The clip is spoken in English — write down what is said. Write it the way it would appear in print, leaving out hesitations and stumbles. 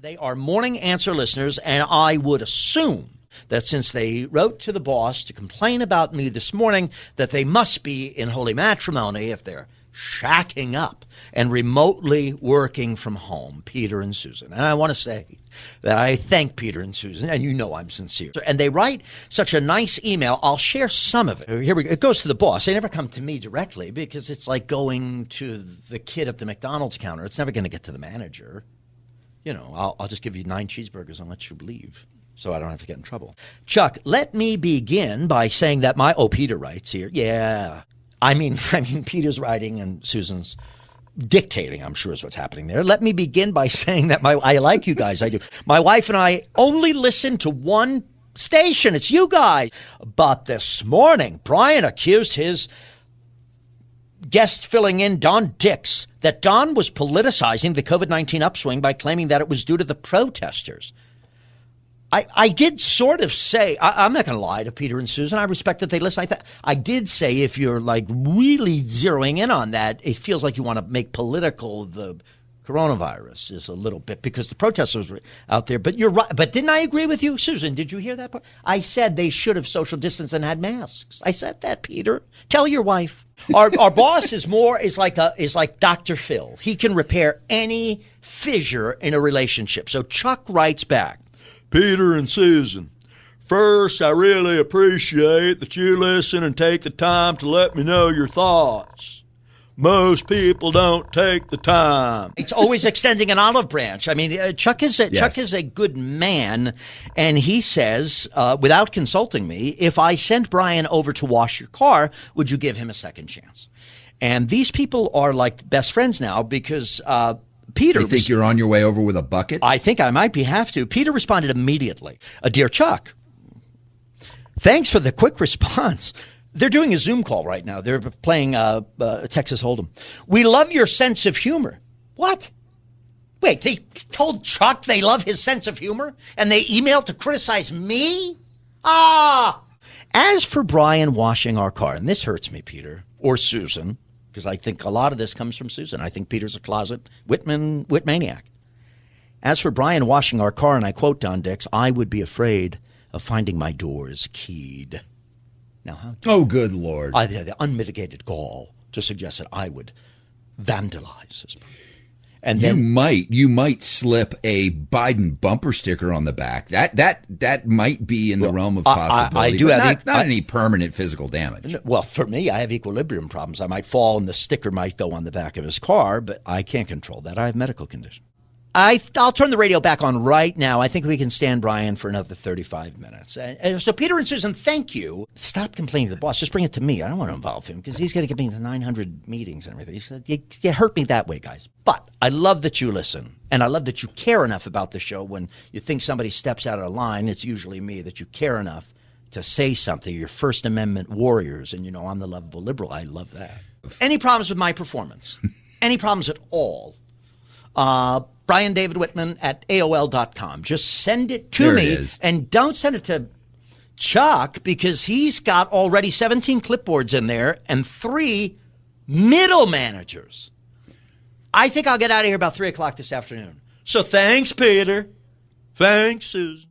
They are Morning Answer listeners, and I would assume that since they wrote to the boss to complain about me this morning, that they must be in holy matrimony if they're shacking up and remotely working from home, Peter and Susan. And I want to say that I thank Peter and Susan, and you know I'm sincere. And they write such a nice email. I'll share some of it. Here we go. It goes to the boss. They never come to me directly because it's like going to the kid at the McDonald's counter. It's never going to get to the manager. You know, I'll just give you 9 cheeseburgers and let you leave so I don't have to get in trouble. Chuck, let me begin by saying that Peter writes here. Yeah. I mean, Peter's writing and Susan's dictating, I'm sure is what's happening there. Let me begin by saying that I like you guys. I do. My wife and I only listen to one station. It's you guys. But this morning, Brian accused his guest filling in, Don Dix, that Don was politicizing the COVID-19 upswing by claiming that it was due to the protesters. I did sort of say, I'm not going to lie to Peter and Susan. I respect that they listen. I did say if you're like really zeroing in on that, it feels like you want to make political the coronavirus is a little bit because the protesters were out there. But you're right. But didn't I agree with you, Susan? Did you hear that part? I said they should have social distanced and had masks. I said that, Peter. Tell your wife. Our boss is like Dr. Phil. He can repair any fissure in a relationship. So Chuck writes back. Peter and Susan, first, I really appreciate that you listen and take the time to let me know your thoughts. Most people don't take the time. It's always extending an olive branch. I mean, Chuck is a good man, and he says, without consulting me, if I sent Brian over to wash your car, would you give him a second chance? And these people are like best friends now because Peter. You think you're on your way over with a bucket? I think I might have to. Peter responded immediately. Dear Chuck, thanks for the quick response. They're doing a Zoom call right now. They're playing Texas Hold'em. We love your sense of humor. What? Wait, they told Chuck they love his sense of humor? And they emailed to criticize me? As for Brian washing our car, and this hurts me, Peter, or Susan, because I think a lot of this comes from Susan. I think Peter's a closet Whitmaniac. As for Brian washing our car, and I quote Don Dix, I would be afraid of finding my doors keyed. Now, how? Oh, good Lord. The unmitigated gall to suggest that I would vandalize his. And then you might slip a Biden bumper sticker on the back. That might be in the realm of possibility. I do have not any permanent physical damage. Well, for me, I have equilibrium problems. I might fall, and the sticker might go on the back of his car, but I can't control that. I have medical condition. I'll turn the radio back on right now. I think we can stand Brian for another 35 minutes. So Peter and Susan, thank you. Stop complaining to the boss. Just bring it to me. I don't want to involve him because he's going to get me into 900 meetings and everything. He said, you hurt me that way, guys. But I love that you listen, and I love that you care enough about the show. When you think somebody steps out of line, it's usually me, that you care enough to say something. You're First Amendment warriors, and I'm the lovable liberal. I love that. Any problems with my performance? Any problems at all? Brian David Whitman at AOL.com. Just send it to me, and don't send it to Chuck because he's got already 17 clipboards in there and 3 middle managers. I think I'll get out of here about 3 o'clock this afternoon. So thanks, Peter. Thanks, Susan.